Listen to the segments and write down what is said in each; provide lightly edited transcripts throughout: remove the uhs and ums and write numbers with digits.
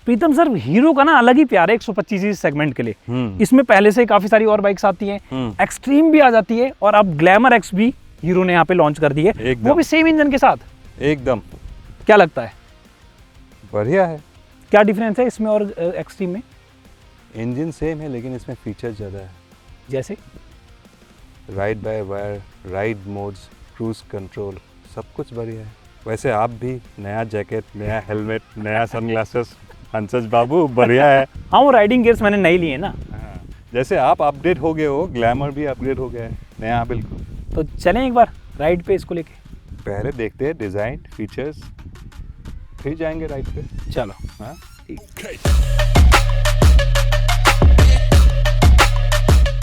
प्रीतम sir, hero का ना अलग ही प्यार है 125 सेगमेंट के लिए। इसमें पहले से काफी सारी और बाइक्स आती हैं, एक्सट्रीम भी आ जाती है, और अब ग्लैमर एक्स भी हीरो ने यहाँ पे लॉन्च कर दी है, वो भी सेम इंजन के साथ। एकदम। क्या लगता है? बढ़िया है। क्या डिफरेंस है इसमें और एक्सट्रीम में? इंजन सेम है लेकिन इसमें फीचर ज़्यादा है। जैसे ride by wire, ride modes, cruise control, सब कुछ बढ़िया है। वैसे आप भी नया जैकेट, नया हेलमेट, नया सनग्लासेस, हंसज बाबू बढ़िया है। हाँ, वो राइडिंग गियर्स मैंने नई लिए ना। जैसे आप अपडेट हो गए हो, ग्लैमर भी अपडेट हो गया है, नया बिल्कुल। तो चलें एक बार राइड पे इसको लेके। पहले देखते हैं डिज़ाइन, फीचर्स, फिर जाएंगे राइड पे। चलो। हाँ,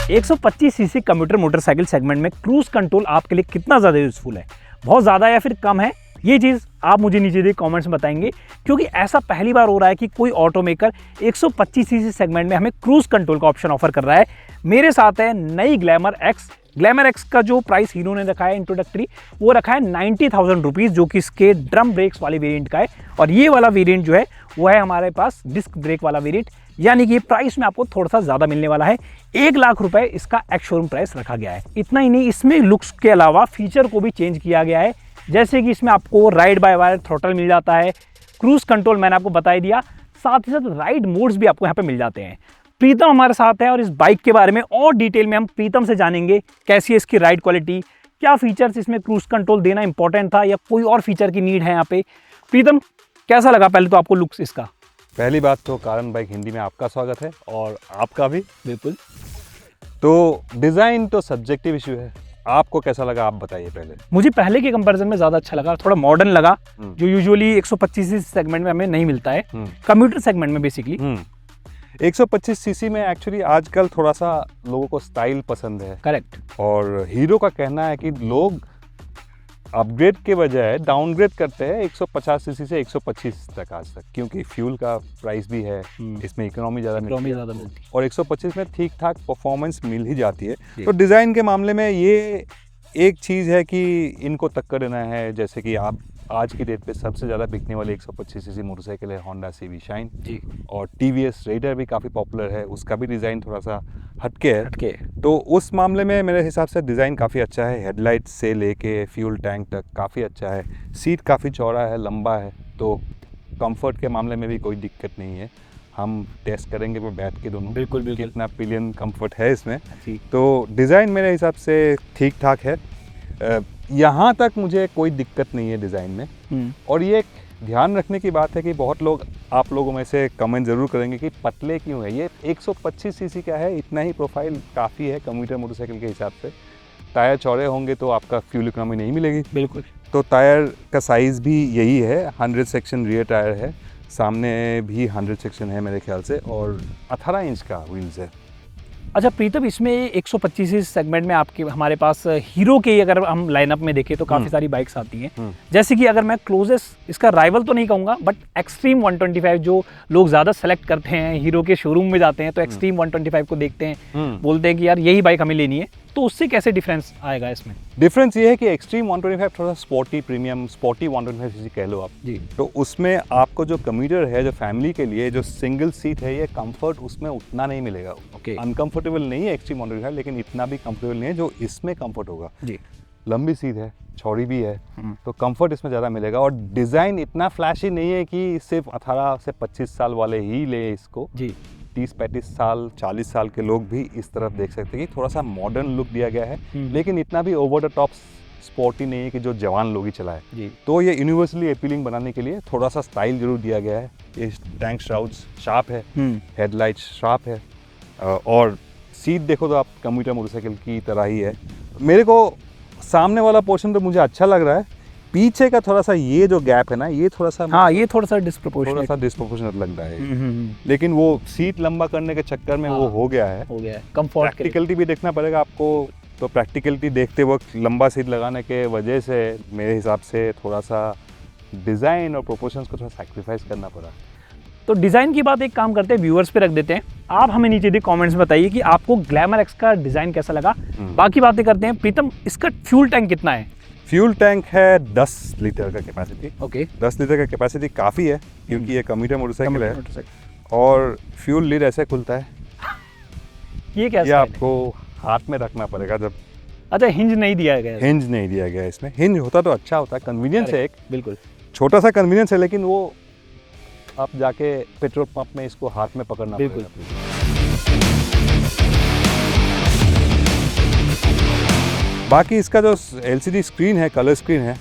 125 सीसी कम्यूटर मोटरसाइकिल सेगमेंट में क्रूज कंट्रोल आपके लिए कितना ज़्यादा यूजफुल है, बहुत ज़्यादा या फिर कम है, ये चीज़ आप मुझे नीचे दे कमेंट्स में बताएंगे, क्योंकि ऐसा पहली बार हो रहा है कि कोई ऑटोमेकर 125 सीसी सेगमेंट में हमें क्रूज कंट्रोल का ऑप्शन ऑफर कर रहा है। मेरे साथ है नई ग्लैमर एक्स। ग्लैमर एक्स का जो प्राइस हीरो ने रखा है इंट्रोडक्टरी, वो रखा है 90,000 रुपीज़, जो कि इसके ड्रम ब्रेक्स वाले वेरिएंट का है, और ये वाला वेरिएंट जो है वो है हमारे पास डिस्क ब्रेक वाला वेरिएंट, यानी कि प्राइस में आपको थोड़ा सा ज़्यादा मिलने वाला है। 1 लाख रुपए इसका एक्स शोरूम प्राइस रखा गया है। इतना ही नहीं, इसमें लुक्स के अलावा फीचर को भी चेंज किया गया है, जैसे कि इसमें आपको राइड बाय वायर थ्रॉटल मिल जाता है, क्रूज कंट्रोल मैंने आपको बता ही दिया, साथ ही साथ राइड मोड्स भी आपको यहाँ पे मिल जाते हैं। प्रीतम हमारे साथ है और इस बाइक के बारे में और डिटेल में हम प्रीतम से जानेंगे, कैसी है इसकी राइड क्वालिटी, क्या फीचर्स इसमें क्रूज कंट्रोल देना इंपॉर्टेंट था या कोई और फीचर की नीड है यहाँ पे। प्रीतम, कैसा लगा पहले तो आपको लुक्स इसका? पहली बात तो कारण बाइक हिंदी में आपका स्वागत है और आपका भी। बिल्कुल। तो डिज़ाइन तो सब्जेक्टिव इशू है, आपको कैसा लगा आप बताइए पहले। मुझे पहले के कंपैरिजन में ज़्यादा अच्छा लगा, थोड़ा मॉडर्न लगा, जो यूजुअली 125 सेगमेंट में हमें नहीं मिलता है, कम्यूटर सेगमेंट में बेसिकली। 125 सीसी में एक्चुअली आजकल थोड़ा सा लोगों को स्टाइल पसंद है। करेक्ट। और हीरो का कहना है कि लोग अपग्रेड के बजाय डाउनग्रेड करते हैं 150 सीसी से 125 तक आज तक, क्योंकि फ्यूल का प्राइस भी है, इसमें इकोनॉमी ज़्यादा मिलती है और 125 में ठीक ठाक परफॉर्मेंस मिल ही जाती है। तो डिज़ाइन के मामले में ये एक चीज़ है कि इनको टक्कर देना है। जैसे कि आप आज की डेट पे सबसे ज़्यादा बिकने वाली 125 सीसी मोटरसाइकिल है होंडा सीवी शाइन जी, और टीवीएस रेडर भी काफ़ी पॉपुलर है, उसका भी डिज़ाइन थोड़ा सा हटके है। तो उस मामले में मेरे हिसाब से डिज़ाइन काफ़ी अच्छा है, हेडलाइट से लेके फ्यूल टैंक तक काफ़ी अच्छा है, सीट काफ़ी चौड़ा है, लंबा है, तो कंफर्ट के मामले में भी कोई दिक्कत नहीं है। हम टेस्ट करेंगे वो बैठ के दोनों, बिल्कुल कितना पिलियन कंफर्ट है इसमें। तो डिज़ाइन मेरे हिसाब से ठीक ठाक है, यहाँ तक मुझे कोई दिक्कत नहीं है डिज़ाइन में। और ये एक ध्यान रखने की बात है कि बहुत लोग, आप लोगों में से कमेंट ज़रूर करेंगे कि पतले क्यों है। ये 125 सीसी का है, इतना ही प्रोफाइल काफ़ी है कम्यूटर मोटरसाइकिल के हिसाब से। टायर चौड़े होंगे तो आपका फ्यूल इकोनॉमी नहीं मिलेगी। बिल्कुल। तो टायर का साइज़ भी यही है, 100 सेक्शन रियर टायर है, सामने भी 100 सेक्शन है मेरे ख्याल से, और 18 इंच का व्हील्स है। अच्छा प्रीतम, इसमें 125 सेगमेंट में आपके हमारे पास हीरो के अगर हम लाइनअप में देखें तो काफ़ी सारी बाइक्स आती हैं, जैसे कि अगर मैं क्लोजेस्ट इसका राइवल तो नहीं कहूँगा, बट एक्सट्रीम 125 जो लोग ज़्यादा सेलेक्ट करते हैं, हीरो के शोरूम में जाते हैं तो एक्सट्रीम 125 को देखते हैं, बोलते हैं कि यार यही बाइक हमें लेनी है, तो उससे कैसे डिफरेंस आएगा इसमें? डिफरेंस ये है कि एक्सट्रीम 125 थोड़ा स्पोर्टी, प्रीमियम स्पोर्टी 125 सीसी कह लो आप जी, तो उसमें आपको जो कम्यूटर है, जो फैमिली के लिए जो सिंगल सीट है, ये कंफर्ट उसमें उतना नहीं मिलेगा। ओके, अनकंफर्टेबल नहीं है एक्सट्रीम 125, लेकिन इतना भी कंफर्टेबल नहीं है जो इसमें कंफर्ट होगा जी। लंबी सीट है, चौड़ी भी है, तो कंफर्ट इसमें ज़्यादा मिलेगा, और डिज़ाइन इतना फ्लैशी नहीं है कि सिर्फ 18 से 25 साल वाले ही ले इसको जी। 30-35 साल 40 साल के लोग भी इस तरफ देख सकते हैं कि थोड़ा सा मॉडर्न लुक दिया गया है, लेकिन इतना भी ओवर द टॉप स्पोर्टी नहीं है कि जो जवान लोग ही चलाए जी। तो ये यूनिवर्सली अपीलिंग बनाने के लिए थोड़ा सा स्टाइल जरूर दिया गया है। ये टैंक श्राउड्स शार्प है, हेडलाइट शार्प है, और सीट देखो तो आप कम्यूटर मोटरसाइकिल की तरह ही है। मेरे को सामने वाला पोर्शन तो मुझे अच्छा लग रहा है, पीछे का थोड़ा सा ये जो गैप है ना, ये थोड़ा सा, हाँ ये थोड़ा सा डिस्प्रोपोर्शनेट लग रहा है, लेकिन वो सीट लंबा करने के चक्कर में वो हो गया है। कंफर्ट, प्रैक्टिकलिटी भी देखना पड़ेगा आपको, तो प्रैक्टिकलिटी देखते वक्त लंबा सीट लगाने के वजह से मेरे हिसाब से थोड़ा सा डिज़ाइन और प्रोपोर्शंस को थोड़ा सैक्रिफाइस करना पड़ा। तो डिज़ाइन की बात एक काम करते हैं, व्यूअर्स पे रख देते हैं, आप हमें नीचे दे कमेंट्स में बताइए कि आपको ग्लैमर एक्स का डिज़ाइन कैसा लगा। बाकी बातें करते हैं। प्रीतम, इसका फ्यूल टैंक कितना है? फ्यूल टैंक है 10 लीटर का कैपेसिटी। ओके 10 लीटर का कैपेसिटी काफ़ी है क्योंकि ये कम्यूटर मोटरसाइकिल है। और फ्यूल लीड ऐसे खुलता है, ये क्या ये आपको हाथ में रखना पड़ेगा जब। अच्छा, हिंज नहीं दिया गया है। हिंज नहीं दिया गया है इसमें। हिंज होता तो अच्छा होता है, कन्वीनियंस है, एक बिल्कुल छोटा सा कन्वीनियंस है, लेकिन वो आप जाके पेट्रोल पंप में इसको हाथ में पकड़ना बिल्कुल। पड़ेगा। बाकी इसका जो LCD स्क्रीन है, कलर स्क्रीन है,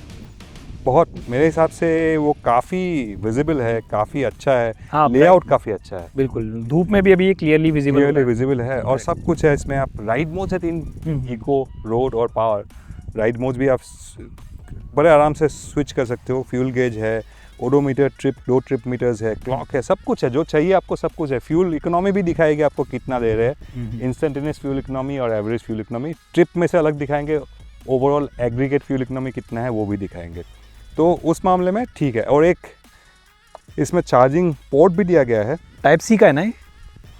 बहुत मेरे हिसाब से वो काफ़ी विजिबल है, काफ़ी अच्छा है। हाँ, लेआउट काफ़ी अच्छा है, बिल्कुल। धूप में भी अभी ये क्लियरली विजिबल है और सब कुछ है इसमें। आप राइड मोड है 3, इको, रोड और पावर। राइड मोड भी आप बड़े आराम से स्विच कर सकते हो। फ्यूल गेज है, ओडोमीटर, दो ट्रिप मीटर्स है, क्लॉक है, सब कुछ है जो चाहिए आपको, सब कुछ है। फ्यूल इकोनॉमी भी दिखाएगी आपको कितना दे रहे हैं, इंस्टेंटेनियस फ्यूल इकोनॉमी और एवरेज फ्यूल इकोनॉमी। ट्रिप में से अलग दिखाएंगे, ओवरऑल एग्रीगेट फ्यूल इकोनॉमी कितना है वो भी दिखाएंगे। तो उस मामले में ठीक है। और एक इसमें चार्जिंग पोर्ट भी दिया गया है। टाइप सी का है ना ये?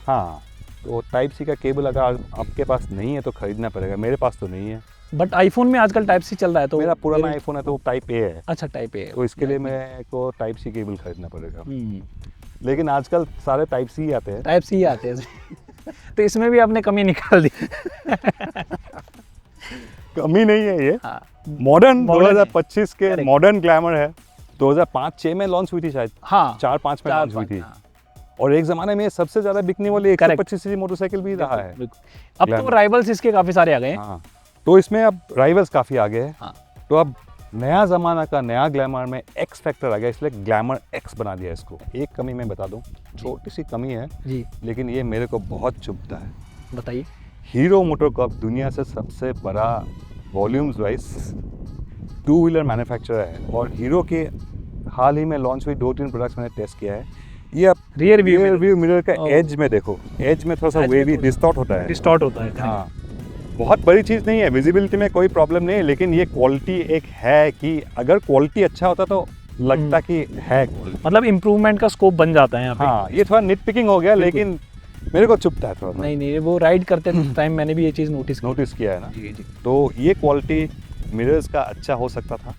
हाँ, तो टाइप सी का केबल अगर आपके पास नहीं है तो खरीदना पड़ेगा। मेरे पास तो नहीं है, बट आईफोन में आजकल टाइप सी चल रहा है तो मेरा पुराना आईफोन है तो वो टाइप ए है। अच्छा, टाइप ए है, तो इसके लिए मेरे को टाइप सी केबल खरीदना पड़ेगा। लेकिन आजकल सारे टाइप सी ही आते हैं। टाइप सी ही आते हैं तो इसमें भी आपने कमी निकाल दी। कमी नहीं है ये। हाँ, मॉडर्न Modern 2025 के Correct। मॉडर्न ग्लैमर है। 2005-6 में लॉन्च हुई थी शायद, हाँ 4-5 में लॉन्च हुई थी। हाँ, और एक ज़माने में ये सबसे ज़्यादा बिकने वाली Correct। 125 सीसी मोटरसाइकिल भी रहा है। बिल्कुल। अब तो Glamour। राइवल्स इसके काफ़ी सारे आ गए हैं। हाँ, तो इसमें अब राइवल्स काफ़ी आगे है। हाँ। तो अब नया ज़माना का नया ग्लैमर में एक्स फैक्टर आ गया, इसलिए ग्लैमर एक्स बना दिया इसको। एक कमी मैं बता दूं, छोटी सी कमी है जी, लेकिन ये मेरे को बहुत चुभता है। बताइए। हीरो मोटोकॉर्प दुनिया से सबसे बड़ा वॉल्यूम्स वाइज 2 व्हीलर मैन्युफैक्चरर है और हीरो के हाल ही में लॉन्च हुई 2-3 प्रोडक्ट्स मैंने टेस्ट किया है। ये अब रियर व्यू मिरर का एज में देखो, एज में थोड़ा सा वेवी डिस्टॉर्ट होता है। डिस्टॉर्ट होता है। हाँ, बहुत बड़ी चीज़ नहीं है, विजिबिलिटी में कोई प्रॉब्लम नहीं है, लेकिन ये क्वालिटी एक है कि अगर क्वालिटी अच्छा होता तो लगता कि है क्वालिटी। मतलब इम्प्रूवमेंट का स्कोप बन जाता है यहाँ पे। हाँ, ये थोड़ा निट पिकिंग हो गया, लेकिन मेरे को चुभता है थोड़ा सा। नहीं, वो राइड करते टाइम मैंने भी ये चीज़ नोटिस किया है ना। जी जी। तो ये क्वालिटी मिरर्स का अच्छा हो सकता था,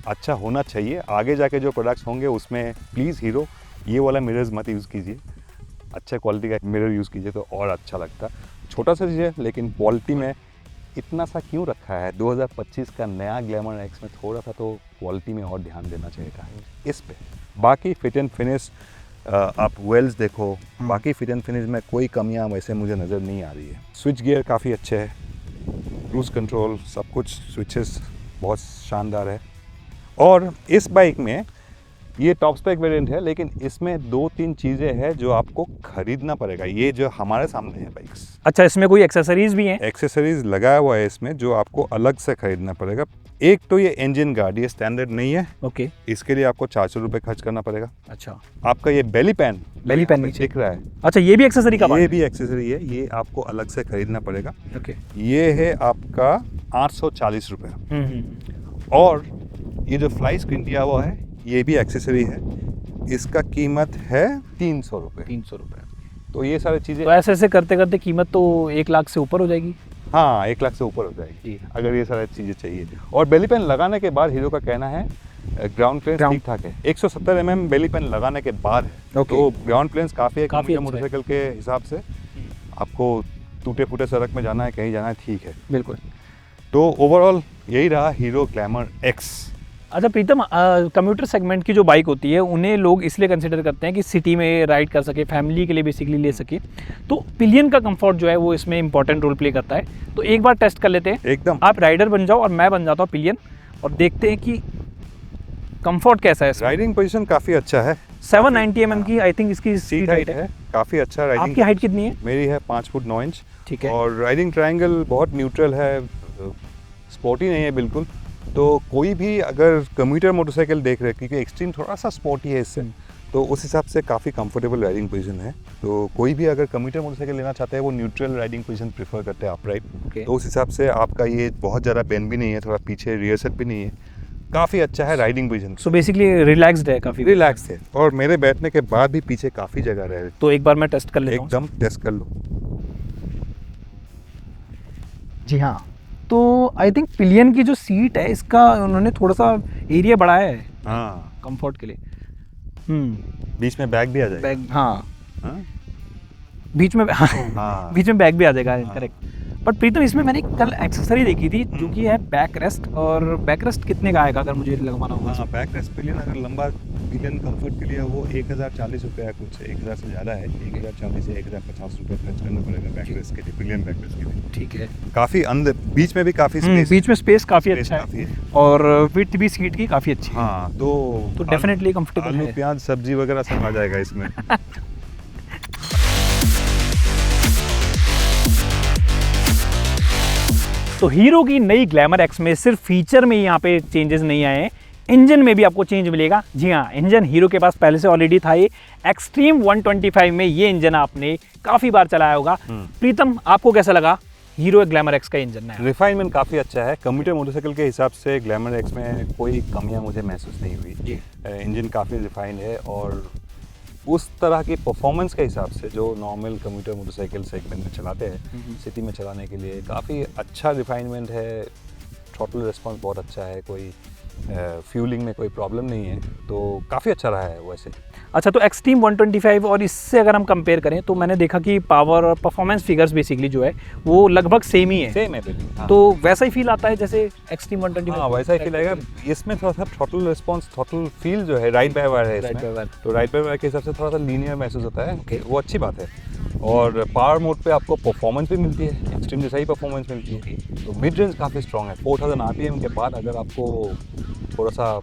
अच्छा होना चाहिए। आगे जाके जो प्रोडक्ट्स होंगे उसमें प्लीज़ हीरो ये वाला मिरर्स मत यूज़ कीजिए, अच्छा क्वालिटी का मिरर यूज़ कीजिए तो और अच्छा लगता। छोटा सा चीज़ है लेकिन क्वालिटी में इतना सा क्यों रखा है? 2025 का नया ग्लैमर एक्स में थोड़ा सा तो क्वालिटी में और ध्यान देना चाहिए था इस पे। बाकी फिट एंड फिनिश आप वेल्स देखो, बाकी फिट एंड फिनिश में कोई कमियां वैसे मुझे नज़र नहीं आ रही है। स्विच गियर काफ़ी अच्छे है, क्रूज कंट्रोल सब कुछ स्विचेस बहुत शानदार है। और इस बाइक में ये टॉप स्पेक वेरिएंट है, लेकिन इसमें 2-3 चीज़ें हैं जो आपको खरीदना पड़ेगा। ये जो हमारे सामने है बाइक्स, अच्छा, इसमें कोई एक्सेसरीज भी हैं? एक्सेसरीज लगाया हुआ है इसमें जो आपको अलग से खरीदना पड़ेगा। एक तो ये इंजन गार्ड, ये स्टैंडर्ड नहीं है। ओके। इसके लिए आपको 400 रुपये खर्च करना पड़ेगा। अच्छा, आपका ये बेली पैन नीचे दिख रहा है, अच्छा, ये भी एक्सेसरी का ये भी एक्सेसरी है, ये आपको अलग से खरीदना पड़ेगा। ओके। ये है आपका 840 रुपये। और ये जो फ्लाई स्क्रीन दिया हुआ है ये भी एक्सेसरी है, इसका कीमत है 300 रुपये। 300 रुपये। तो ये सारी चीज़ें, तो ऐसे करते करते कीमत तो 1 लाख से ऊपर हो जाएगी। हाँ 1 लाख से ऊपर हो जाएगी जी। अगर ये सारी चीज़ें चाहिए। और बेली पेन लगाने के बाद हीरो का कहना है ग्राउंड क्लियरेंस ठीक ठाक है। 170 mm बेली पेन लगाने के बाद है। ओके। तो ग्राउंड क्लियरेंस काफ़ी है, काफ़ी अच्छा मोटरसाइकिल के हिसाब से। आपको टूटे फूटे सड़क में जाना है, कहीं जाना है, ठीक है। बिल्कुल। तो ओवरऑल यही रहा हीरो ग्लैमर एक्स। अच्छा प्रीतम, कम्यूटर सेगमेंट की जो बाइक होती है उन्हें लोग इसलिए कंसिडर करते हैं कि सिटी में राइड कर सके, फैमिली के लिए बेसिकली ले सके, तो पिलियन का कंफर्ट जो है वो इसमें इंपॉर्टेंट रोल प्ले करता है। तो एक बार टेस्ट कर लेते हैं। एकदम। आप राइडर बन जाओ और मैं बन जाता हूँ पिलियन, और देखते हैं कि कंफर्ट कैसा है। राइडिंग पोजीशन काफ़ी अच्छा है। 790 mm की आई थिंक इसकी सीट हाइट है, काफ़ी अच्छा राइडिंग। आपकी हाइट कितनी है? मेरी है 5 फुट 9 इंच। ठीक है। और राइडिंग ट्रायंगल बहुत न्यूट्रल है, स्पोर्टी नहीं है बिल्कुल। तो कोई भी अगर कम्यूटर मोटरसाइकिल देख रहे हैं, क्योंकि एक्सट्रीम थोड़ा सा स्पोर्टी है इससे, तो उस हिसाब से काफ़ी कंफर्टेबल राइडिंग पोजीशन है। तो कोई भी अगर कम्यूटर मोटरसाइकिल लेना चाहता है वो न्यूट्रल राइडिंग पोजीशन प्रेफर करते हैं अपराइट। तो उस हिसाब से आपका ये बहुत ज़्यादा बेंड भी नहीं है, थोड़ा पीछे रियर सेट भी नहीं है, काफ़ी अच्छा है riding position. So basically relaxed है, काफ़ी रिलैक्स है। और मेरे बैठने के बाद भी पीछे काफ़ी जगह रहे। तो एक बार मैं टेस्ट कर लेता हूँ। एकदम टेस्ट कर लो। जी हाँ, तो आई थिंक पिलियन की जो सीट है इसका उन्होंने थोड़ा सा एरिया बढ़ाया है हाँ, कंफर्ट के लिए। बीच में बैग भी आ जाएगा। बैग, हाँ हाँ? बीच में हाँ। बीच में बैग भी आ जाएगा, करेक्ट। बट प्रीतम इसमें मैंने कल एक्सेसरी देखी थी जो कि है बैक रेस्ट, और बैक रेस्ट कितने का आएगा अगर मुझे लगवाना होगा? हाँ, बैक रेस्ट पिलियन अगर लंबा पिलियन कंफर्ट के लिए वो 1040 रुपये है, कुछ 1000 से ज़्यादा है, 1040 से 1050 रुपये खर्च करना पड़ेगा बैक रेस्ट के लिए, पिलियन बैक रेस्ट के लिए। ठीक है। काफ़ी अंदर बीच में भी काफ़ी स्पेस, बीच में स्पेस काफ़ी अच्छा काफ़ी है, है। और विड्थ भी सीट की काफ़ी अच्छी है। हाँ, तो डेफिनेटली कंफर्टेबल आलू है। प्याज सब्जी वगैरह सब आ जाएगा इसमें। तो हीरो की नई ग्लैमर एक्स में सिर्फ फीचर में यहाँ पे चेंजेस नहीं आए हैं, इंजन में भी आपको चेंज मिलेगा। जी हाँ, इंजन हीरो के पास पहले से ऑलरेडी था। ये एक्सट्रीम 125 में ये इंजन आपने काफ़ी बार चलाया होगा। प्रीतम, आपको कैसा लगा हीरो ग्लैमर एक्स का इंजन? नया रिफाइनमेंट काफ़ी अच्छा है, कम्यूटर मोटरसाइकिल के हिसाब से ग्लैमर एक्स में कोई कमियां मुझे महसूस नहीं हुई। इंजन काफ़ी रिफाइंड है, और उस तरह की परफॉर्मेंस के हिसाब से जो नॉर्मल कम्यूटर मोटरसाइकिल सेगमेंट में चलाते हैं सिटी में चलाने के लिए काफ़ी अच्छा रिफाइनमेंट है। थ्रॉटल रिस्पॉन्स बहुत अच्छा है, कोई फ्यूलिंग में कोई प्रॉब्लम नहीं है, तो काफ़ी अच्छा रहा है वैसे। अच्छा, तो एक्सट्रीम 125 और इससे अगर हम कंपेयर करें तो मैंने देखा कि पावर और परफॉर्मेंस फिगर्स बेसिकली जो है वो लगभग सेम ही है। सेम है बिल्कुल। हाँ। तो वैसा ही फील आता है जैसे एक्सट्रीम 125? हाँ, वैसा ही फील आएगा। इसमें थोड़ा सा थ्रॉटल रिस्पॉन्स, थ्रॉटल फील जो है राइट बाय वायर है इसमें, तो राइट बाय वायर के हिसाब से थोड़ा सा लीनियर महसूस होता है, वो अच्छी बात है। और पावर मोड पे आपको परफॉर्मेंस भी मिलती है, एक्सट्रीम जैसा ही परफॉर्मेंस मिलती है। तो मिड रेंज काफ़ी स्ट्रॉन्ग है। 4000 आरपीएम के बाद अगर आपको थोड़ा सा,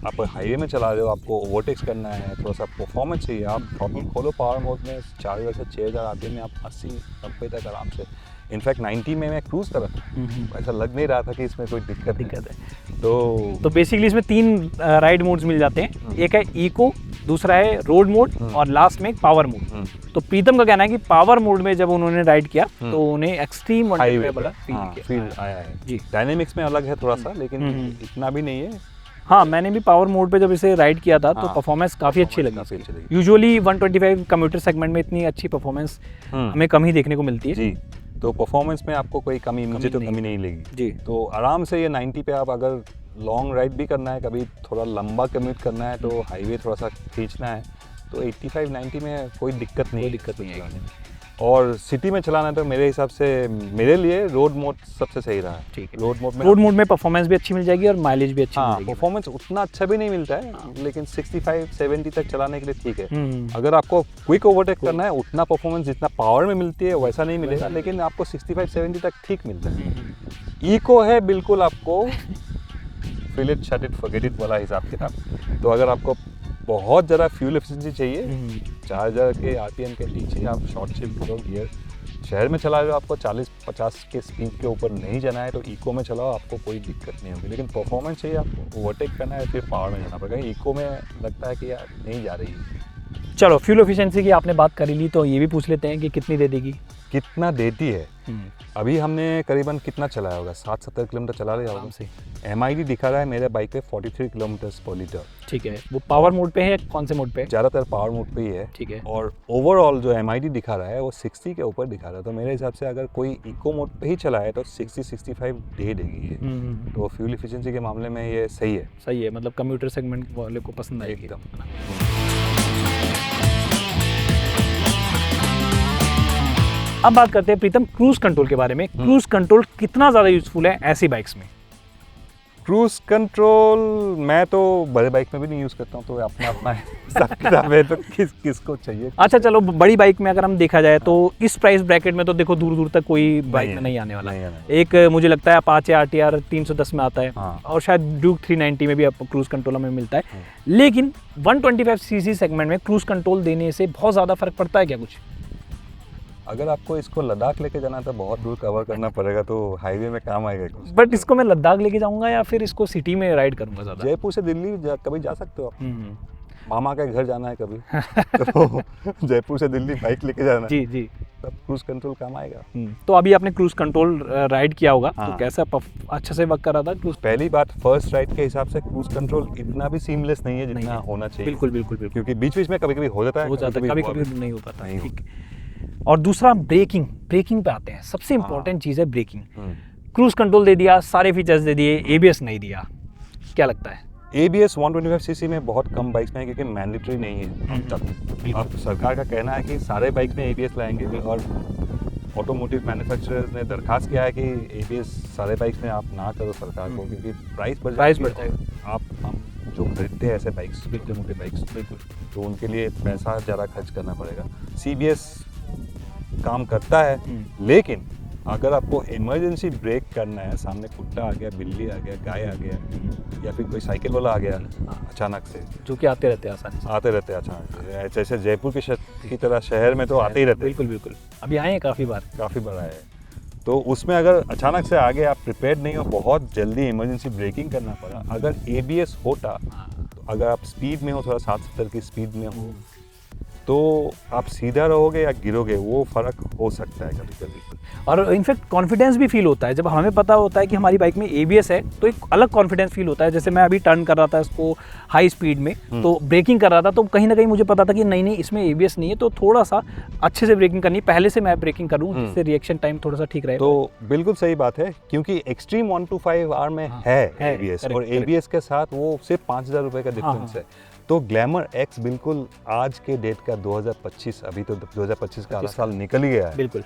आप हाईवे में चला रहे हो, आपको ओवरटेक्स करना है, थोड़ा सा परफॉर्मेंस चाहिए, आप थ्रॉटल खोलो पावर मोड में 4000 से 6000 आरपीएम में आप 80-90 तक आराम से, इनफैक्ट 90 में मैं क्रूज कर रहा था, ऐसा लग नहीं रहा था कि इसमें कोई दिक्कत है। तो बेसिकली इसमें 3 राइड मोड्स मिल जाते हैं, एक है इको, दूसरा है रोड मोड, और लास्ट में पावर मोड। तो प्रीतम का कहना है कि पावर मोड में जब उन्होंने राइड किया तो उन्हें एक्सट्रीम फील आया है जी। डायनेमिक्स में अलग है थोड़ा सा, लेकिन इतना भी नहीं है। हाँ, मैंने भी पावर मोड पे जब इसे राइड किया था तो परफॉर्मेंस काफ़ी अच्छी लगी। यूजुअली 125 कम्यूटर सेगमेंट में इतनी अच्छी परफॉर्मेंस हमें कम ही देखने को मिलती है जी। तो परफॉर्मेंस में आपको कोई कमी नहीं लगी जी। तो आराम से ये 90 पे आप अगर लॉन्ग राइड भी करना है, कभी थोड़ा लंबा कम्यूट करना है, तो हाईवे थोड़ा सा खींचना है, तो 85-90 में कोई दिक्कत नहीं आएगी। और सिटी में चलाना है तो मेरे हिसाब से मेरे लिए रोड मोड सबसे सही रहा। ठीक है, रोड मोड में परफॉर्मेंस भी अच्छी मिल जाएगी और माइलेज भी अच्छा मिलेगी। परफॉर्मेंस उतना अच्छा भी नहीं मिलता है, लेकिन 65-70 तक चलाने के लिए ठीक है। अगर आपको क्विक ओवरटेक करना है, उतना परफॉर्मेंस जितना पावर में मिलती है वैसा नहीं मिलेगा, लेकिन आपको 65-70 तक ठीक मिलता है। इको है बिल्कुल आपको fill it, shut it, forget it वाला हिसाब किताब। तो अगर आपको बहुत ज़्यादा फ्यूल एफिशिएंसी चाहिए, 4000 के आरपीएम के नीचे आप शॉर्ट शिफ्ट करो गियर, शहर में चला रहे हो, आपको 40-50 के स्पीड के ऊपर नहीं जाना है, तो इको में चलाओ, आपको कोई दिक्कत नहीं होगी। लेकिन परफॉर्मेंस चाहिए, आपको ओवरटेक करना है, फिर पावर में जाना पड़ेगा। इको में लगता है कि यार नहीं जा रही है। चलो, फ्यूल एफिशिएंसी की आपने बात कर ली, तो ये भी पूछ लेते हैं कि कितनी दे देगी? कितना देती है? अभी हमने करीबन कितना चलाया होगा, 60-70 किलोमीटर चला रहे आराम से। MID दिखा रहा है मेरे बाइक पे 43 किलोमीटर पर लीटर। ठीक है, वो पावर मोड पे है, कौन से मोड पे? ज़्यादातर पावर मोड पे ही है। ठीक है। और ओवरऑल जो MID दिखा रहा है वो 60 के ऊपर दिखा रहा है, तो मेरे हिसाब से अगर कोई इको मोड पे ही चला है तो 60-65 दे देगी ये। तो फ्यूल एफिशिएंसी के मामले में ये सही है। सही है, मतलब कम्यूटर सेगमेंट वाले को पसंद आएगी एकदम। अब बात करते हैं प्रीतम क्रूज कंट्रोल के बारे में। क्रूज कंट्रोल कितना ज़्यादा यूजफुल है ऐसी बाइक्स में? क्रूज कंट्रोल मैं तो बड़े बाइक में भी नहीं यूज़ करता हूँ, तो अपना हिसाब किताब है, तो किसको चाहिए। अच्छा, चलो बड़ी बाइक में अगर हम देखा जाए तो इस प्राइस ब्रैकेट में तो देखो दूर दूर तक कोई बाइक में नहीं आने वाला है। एक मुझे लगता है अपाचे RTR 310 में आता है, और शायद ड्यूक 390 में भी क्रूज कंट्रोल हमें मिलता है। लेकिन 125cc सेगमेंट में क्रूज कंट्रोल देने से बहुत ज़्यादा फर्क पड़ता है क्या कुछ? अगर आपको इसको लद्दाख लेके जाना है तो बहुत दूर कवर करना पड़ेगा, तो हाईवे में काम आएगा। बट इसको मैं लद्दाख लेके जाऊंगा या फिर इसको सिटी में राइड करूंगा ज़्यादा? जयपुर से दिल्ली कभी जा सकते हो आप। मामा के घर जाना है कभी तो जयपुर से दिल्ली बाइक लेके जाना जी जी, तब क्रूज कंट्रोल काम आएगा। तो अभी आपने क्रूज कंट्रोल राइड किया होगा, तो कैसा अच्छा से वर्क कर रहा था क्रूज? पहली बात, फर्स्ट राइड के हिसाब से क्रूज कंट्रोल इतना भी सीमलेस नहीं है जितना होना चाहिए। बिल्कुल बिल्कुल बिल्कुल, क्योंकि बीच बीच में कभी कभी हो जाता है, कभी नहीं हो पाता। ठीक। और दूसरा ब्रेकिंग पे आते हैं। सबसे इंपॉर्टेंट चीज़ है ब्रेकिंग। क्रूज कंट्रोल दे दिया, सारे फीचर्स दे दिए, ABS नहीं दिया, क्या लगता है? ABS 125 सीसी में बहुत कम बाइक्स में है क्योंकि मैंडेटरी नहीं है अब तक। अब सरकार का कहना है कि सारे बाइक्स में ABS लाएंगे और ऑटोमोटिव मैन्युफैक्चरर्स ने दरखास्त किया है कि ABS सारे बाइक्स में आप ना करो सरकार को, क्योंकि प्राइस बढ़ जाएगा। आप हम जो खरीदते हैं ऐसे बाइक्स, बिल्कुल मोटे बाइक्स, बिल्कुल, तो उनके लिए पैसा ज़्यादा खर्च करना पड़ेगा। CBS काम करता है, लेकिन अगर आपको इमरजेंसी ब्रेक करना है, सामने कुत्ता आ गया, बिल्ली आ गया, गाय आ गया, या फिर कोई साइकिल वाला आ गया अचानक से, जो कि आते रहते हैं आसानी से, आते रहते हैं अचानक से, जैसे जयपुर की तरह शहर में तो आते ही रहते हैं। बिल्कुल बिल्कुल, अभी आए हैं काफ़ी बार आए हैं। तो उसमें अगर अचानक से आगे आप प्रिपेयर्ड नहीं हो, बहुत जल्दी इमरजेंसी ब्रेकिंग करना पड़ा, अगर ABS होता, तो अगर आप स्पीड में हो, थोड़ा 60-70 की स्पीड में हो, तो आप सीधा रहोगे या गिरोगे, वो फ़र्क हो सकता है कभी कभी। और इनफैक्ट कॉन्फिडेंस भी फील होता है जब हमें पता होता है कि हमारी बाइक में ABS है, तो एक अलग कॉन्फिडेंस फील होता है। जैसे मैं अभी टर्न कर रहा था इसको हाई स्पीड में, तो ब्रेकिंग कर रहा था, तो कहीं ना कहीं मुझे पता था कि नहीं इसमें ABS नहीं है, तो थोड़ा सा अच्छे से ब्रेकिंग करनी, पहले से मैं ब्रेकिंग करूँ जिससे रिएक्शन टाइम थोड़ा सा ठीक रहे। तो बिल्कुल सही बात है, क्योंकि एक्सट्रीम 125R में है ABS, और ABS के साथ वो सिर्फ 5,000 रुपये का डिफरेंस है। तो ग्लैमर X बिल्कुल आज के डेट का 2025, अभी तो 2025 का आधा साल निकल ही गया है, बिल्कुल,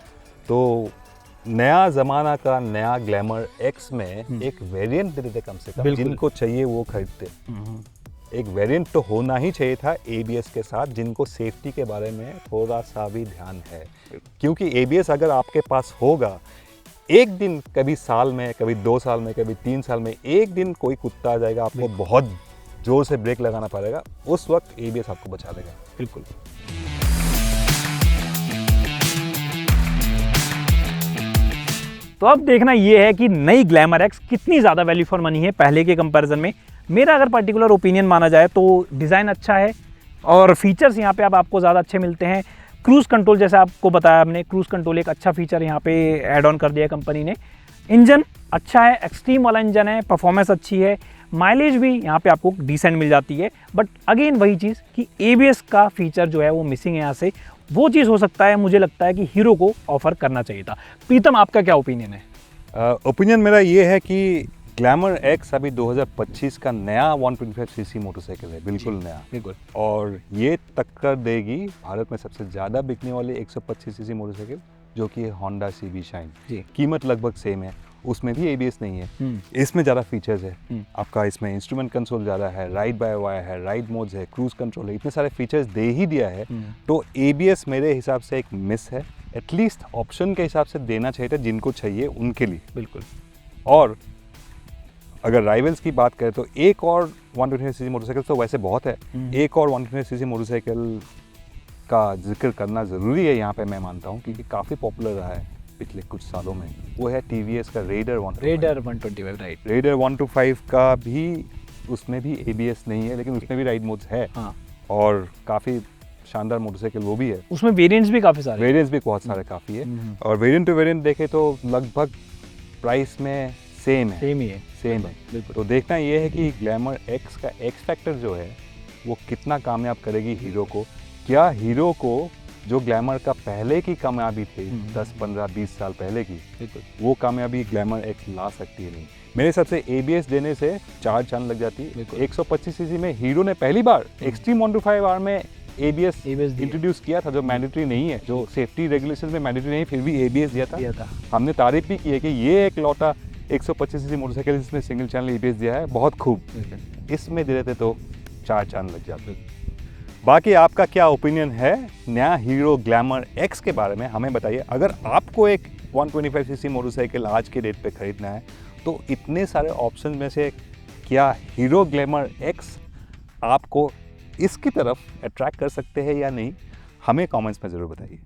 तो नया ज़माना का नया ग्लैमर X में एक वेरिएंट दे देते कम से कम, जिनको चाहिए वो खरीदते। एक वेरिएंट तो होना ही चाहिए था ABS के साथ, जिनको सेफ्टी के बारे में थोड़ा सा भी ध्यान है, क्योंकि ABS अगर आपके पास होगा, एक दिन, कभी साल में, कभी 2 साल में, कभी 3 साल में, एक दिन कोई कुत्ता आ जाएगा, आपको बहुत जोर से ब्रेक लगाना पड़ेगा, उस वक्त ABS आपको बचा देगा। बिल्कुल। तो अब देखना ये है कि नई ग्लैमर X कितनी ज़्यादा वैल्यू फॉर मनी है पहले के कंपैरिजन में। मेरा अगर पर्टिकुलर ओपिनियन माना जाए तो डिज़ाइन अच्छा है और फीचर्स यहाँ पे अब आपको ज़्यादा अच्छे मिलते हैं। क्रूज़ कंट्रोल, जैसे आपको बताया हमने, क्रूज़ कंट्रोल एक अच्छा फीचर यहाँ पे ऐड ऑन कर दिया है कंपनी ने। इंजन अच्छा है, एक्सट्रीम वाला इंजन है, परफॉर्मेंस अच्छी है, माइलेज भी यहाँ पे आपको डिसेंट मिल जाती है। बट अगेन वही चीज़ कि ABS का फीचर जो है वो मिसिंग है यहाँ से। वो चीज़ हो सकता है, मुझे लगता है कि हीरो को ऑफर करना चाहिए था। प्रीतम, आपका क्या ओपिनियन है? ओपिनियन मेरा ये है कि ग्लैमर X अभी 2025 का नया 125 सीसी मोटरसाइकिल है, बिल्कुल नया, बिल्कुल, और ये टक्कर देगी भारत में सबसे ज़्यादा बिकने वाली 125 सीसी मोटरसाइकिल, जो कि है होंडा CB शाइन। कीमत लगभग सेम है, उसमें भी ABS नहीं है, इसमें ज़्यादा फीचर्स है आपका, इसमें इंस्ट्रूमेंट कंसोल ज़्यादा है, राइड बाय वायर है, राइड मोड्स है, क्रूज कंट्रोल है, इतने सारे फीचर्स दे ही दिया है। तो ABS मेरे हिसाब से एक मिस है, एटलीस्ट ऑप्शन के हिसाब से देना चाहिए था जिनको चाहिए उनके लिए। बिल्कुल। और अगर राइवल्स की बात करें तो एक और 125 सीसी मोटरसाइकिल तो वैसे बहुत है, एक और 125 सीसी मोटरसाइकिल का जिक्र करना ज़रूरी है यहाँ पे, मैं मानता हूँ, क्योंकि काफ़ी पॉपुलर रहा है पिछले कुछ सालों में। वो है TVS का रेडर 125, राइट। रेडर 125 का भी, उसमें भी ABS नहीं है, लेकिन उसमें भी राइड मोड्स है, और काफ़ी शानदार मोटरसाइकिल वो भी है। उसमें वेरिएंट्स भी काफ़ी सारे, वेरिएंट्स भी बहुत सारे काफ़ी है, और वेरिएंट टू वेरिएंट देखे तो लगभग प्राइस में सेम है। तो देखना ये है कि ग्लैमर X का X फैक्टर जो है वो कितना कामयाब करेगी हीरो को। क्या हीरो को जो ग्लैमर का पहले की कामयाबी थी 10, 15, 20 साल पहले की, वो कामयाबी ग्लैमर X ला सकती है नहीं। मेरे हिसाब से ABS देने से 4 चांद लग जाती है। 125 सीसी में हीरो ने पहली बार एक्सट्रीम 125R में ABS इंट्रोड्यूस किया था, जो मैंडेटरी नहीं है, जो सेफ्टी रेगुलेशन में मैंडेटरी नहीं, फिर भी ABS दिया था। हमने तारीफ भी की है कि ये एक लौटा 125 सीसी मोटरसाइकिल जिसमें सिंगल चैनल ABS दिया है, बहुत खूब। इसमें दे देते तो 4 चांद लग जाते। बाकी आपका क्या ओपिनियन है नया हीरो ग्लैमर X के बारे में, हमें बताइए। अगर आपको एक 125 सीसी मोटरसाइकिल आज के डेट पे खरीदना है, तो इतने सारे ऑप्शन में से क्या हीरो ग्लैमर X आपको इसकी तरफ अट्रैक्ट कर सकते हैं या नहीं, हमें कमेंट्स में ज़रूर बताइए।